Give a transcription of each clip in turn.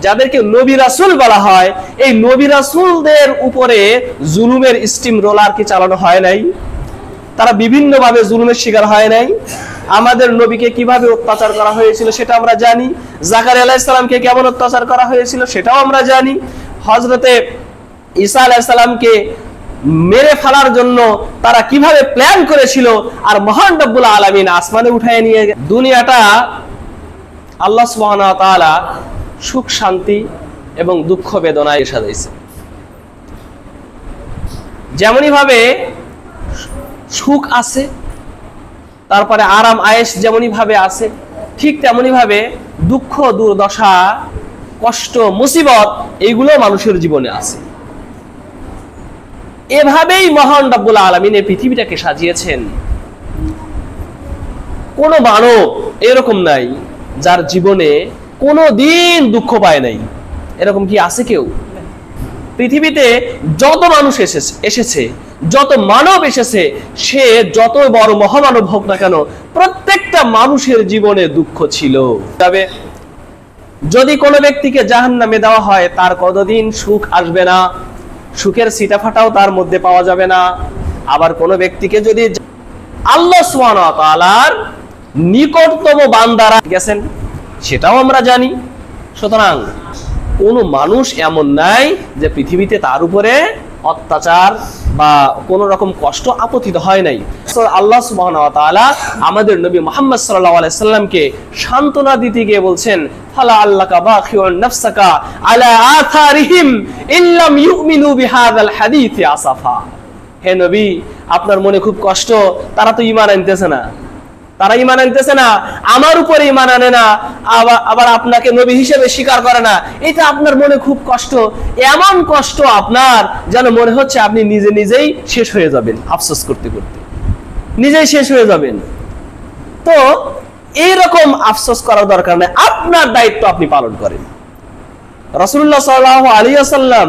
যাদেরকে নবী রাসূল বলা হয়, এই নবী রাসূলদের উপরে জুলুমের স্টিম রোলার কি চালানো হয় নাই? তারা বিভিন্ন ভাবে জুলুমের শিকার হয় নাই? আমাদের নবীকে কিভাবে অত্যাচার করা হয়েছিল সেটা আমরা জানি। জাকারিয়া আলাইহিস সালামকে কেমন অত্যাচার করা হয়েছিল সেটাও আমরা জানি। হযরতে ঈসা আলাইহিস সালামকে মেরে ফেলার জন্য তারা কিভাবে প্ল্যান করেছিল, আর মহান রব্বুল আলামিন আসমানে উঠায় নিয়ে দুনিয়াটা আল্লাহ সুবহানাহু ওয়া তাআলা সুখ শান্তি এবং দুঃখ বেদনায় সাজাইছে। যেমনই ভাবে সুখ আছে, তারপরে আরাম আয়েশ যেমনই ভাবে আছে, ঠিক তেমনই ভাবে দুঃখ দুর্দশা কষ্ট মুসিবত এইগুলো মানুষের জীবনে আছে। এভাবেই মহান রব্বুল আলামিন এই পৃথিবীটাকে সাজিয়েছেন। কোন মানব এরকম নাই যার জীবনে কোনো দিন দুঃখ পায় নাই। এরকম কি আছে কেউ? পৃথিবীতে যত মানুষ এসেছে, যত মানব এসেছে, সে যত বড় মহামানব হোক না কেন, প্রত্যেকটা মানুষের জীবনে দুঃখ ছিল। তবে যদি কোনো ব্যক্তিকে জাহান্নামে দেওয়া হয়, তার কতদিন সুখ আসবে না, সুখের ছিটাফাটাও তার মধ্যে পাওয়া যাবে না। আবার কোনো ব্যক্তিকে যদি আল্লাহ সুবহানাহু ওয়া তাআলার নিকটতম বান্দারা গেছেন, সেটাও আমরা জানি। সুতরাং কোনো মানুষ এমন নাই যে পৃথিবীতে তার উপরে অত্যাচার বা কোনো রকম কষ্ট আপতিত হয় নাই। আল্লাহ সুবহানাহু ওয়া তাআলা আমাদের নবী মুহাম্মদ সাল্লাল্লাহু আলাইহি সাল্লামকে সান্ত্বনা দিতে গিয়ে বলছেন, ফালা আল্লাকা বাখিউন নাফসাকা আলা আথারিহিম ইল্লাম ইউমিনু বিহাযাল হাদীসি আসাফা। হে নবী, আপনার মনে খুব কষ্ট, তারা তো ঈমান আনতেছে না, তারা ঈমান আনতেছে না, আমার উপরে ঈমান আনে না, আবার আপনাকে নবী হিসেবে স্বীকার করে না। এটা আপনার মনে খুব কষ্ট, এমন কষ্ট আপনার যেন মনে হচ্ছে আপনি নিজে নিজেই শেষ হয়ে যাবেন, আফসোস করতে করতে নিজেই শেষ হয়ে যাবেন। তো এইরকম আফসোস করার দরকার নেই, আপনার দায়িত্ব আপনি পালন করেন। রাসূলুল্লাহ সাল্লাল্লাহু আলাইহি ওয়াসাল্লাম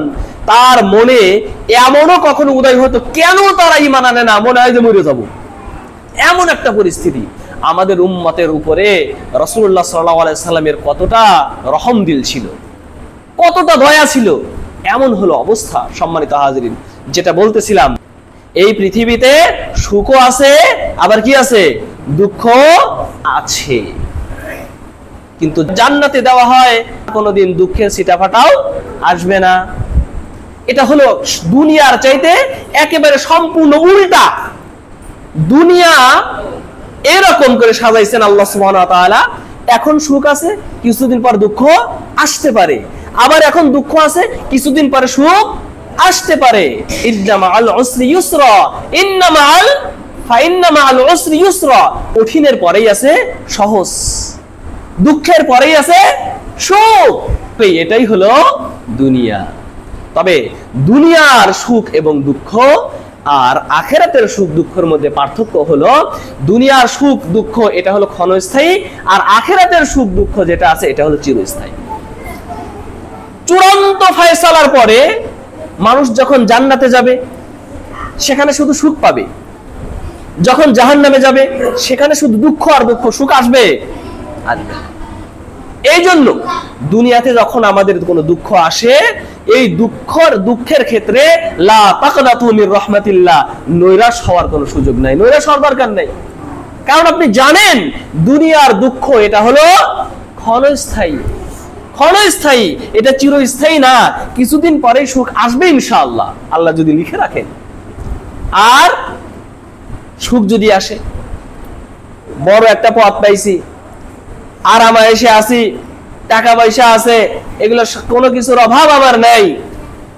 তার মনে এমনও কখনো উদয় হতো, কেন তারা ঈমান আনে না, মনে হয় যে মরে যাব, এমন একটা পরিস্থিতি। আমাদের উম্মতের উপরে রাসূলুল্লাহ সাল্লাল্লাহু আলাইহি সাল্লামের কতটা রহম দিল ছিল, কতটা দয়া ছিল, এমন হলো অবস্থা। সম্মানিত হাজিরিন, যেটা বলতেছিলাম, এই পৃথিবীতে সুখও আছে, আবার কি আছে, দুঃখ আছে। কিন্তু জান্নাতে দেওয়া হয় কোনোদিন দুঃখের ছিটাফাটাও আসবে না। এটা হলো দুনিয়ার চাইতে একেবারে সম্পূর্ণ উল্টা। দুনিয়া এরকম করে সাজাইছেন আল্লাহ সুবহানাহু ওয়া তাআলা, এখন সুখ আছে, কিছুদিন পর দুঃখ আসতে পারে, আবার এখন দুঃখ আছে, কিছুদিন পরে সুখ আসতে পারে। ইন্না মাআল উসরি ইউসরা, ইন্না মাআল উসরি ইউসরা। কঠিনের পরেই আছে সহজ, দুঃখের পরেই আছে সুখ। এটাই হলো দুনিয়া। তবে দুনিয়ার সুখ এবং দুঃখ আর আখিরাতের সুখ দুঃখের মধ্যে পার্থক্য হলো, দুনিয়ার সুখ দুঃখ এটা হলো ক্ষণস্থায়ী, আর আখিরাতের সুখ দুঃখ যেটা আছে এটা হলো চিরস্থায়ী। চূড়ান্ত ফয়সালার পরে মানুষ যখন জান্নাতে যাবে, সেখানে শুধু সুখ পাবে। যখন জাহান্নামে যাবে, সেখানে শুধু দুঃখ আর দুঃখ, সুখ আসবে? এই জন্য দুনিয়াতে যখন আমাদের কোনো দুঃখ আসে, এই দুঃখের ক্ষেত্রে লা তাকনাতু মির রাহমাতিল্লাহ, নৈরাশ হওয়ার কোনো সুযোগ নাই, নৈরাশ হওয়ার দরকার নাই। কারণ আপনি জানেন দুনিয়ার দুঃখ এটা হলো ক্ষণস্থায়ী, ক্ষণস্থায়ী, এটা চিরস্থায়ী না। কিছুদিন পরেই সুখ আসবে ইনশাআল্লাহ, আল্লাহ যদি লিখে রাখেন। আর সুখ যদি আসে, বড় একটা পথ পাইছি, আরাম আয়েশে আছি, টাকা পয়সা আছে, এগুলো কোনো কিছুর অভাব আমার নাই,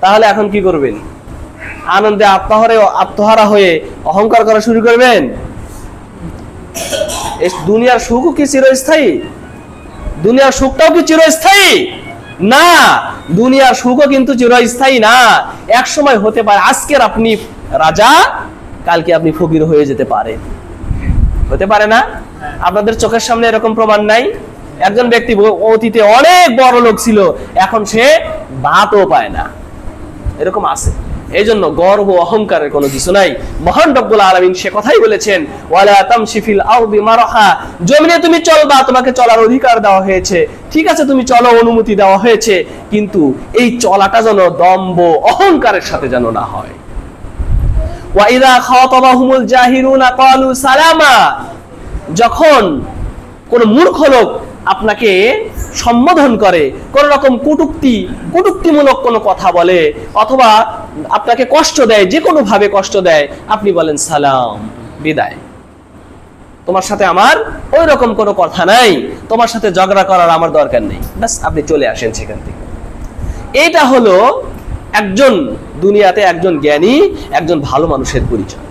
তাহলে এখন কি করবেন? আনন্দে আত্মহারা হয়ে অহংকার করা শুরু করবেন? এই দুনিয়ার সুখও কি চিরস্থায়ী? দুনিয়ার সুখটাও কি চিরস্থায়ী? না, দুনিয়ার সুখও কিন্তু চিরস্থায়ী না। এক সময় হতে পারে আজকের আপনি রাজা, কালকে আপনি ফকির হয়ে যেতে পারেন, হতে পারে না? আপনাদের চোখের সামনে এরকম প্রমাণ নাই? একজন ব্যক্তি অতীতে অনেক বড় লোক ছিল, এখন সে ভাতও পায় না, এরকম আছে। এই জন্য গর্ব অহংকারের কোনো কিছু নাই। মহান রব্বুল আলামিন সে কথাই বলেছেন, ওয়ালা তামশি ফিল আরদি মারহা, জমিনে তুমি চলবা, তোমাকে চলার অধিকার দেওয়া হয়েছে, ঠিক আছে তুমি চলো, অনুমতি দেওয়া হয়েছে, কিন্তু এই চলাটা যেন দম্ভ অহংকারের সাথে যেন না হয়। ওয়া ইযা খাতাবাহুমুল জাহিলুনা ক্বালু সালামা, যখন কোন মূর্খ লোক আপনাকে সম্বোধন করে, কোন রকম কটূক্তিমূলক কোনো কথা বলে, অথবা আপনাকে কষ্ট দেয়, যে কোনো ভাবে কষ্ট দেয়, আপনি বলেন সালাম, বিদায়, তোমার সাথে আমার ওই রকম কোনো কথা নাই, তোমার সাথে ঝগড়া করার আমার দরকার নেই, ব্যাস আপনি চলে আসেন সেখান থেকে। এটা হলো একজন দুনিয়াতে একজন জ্ঞানী, একজন ভালো মানুষের পরিচয়।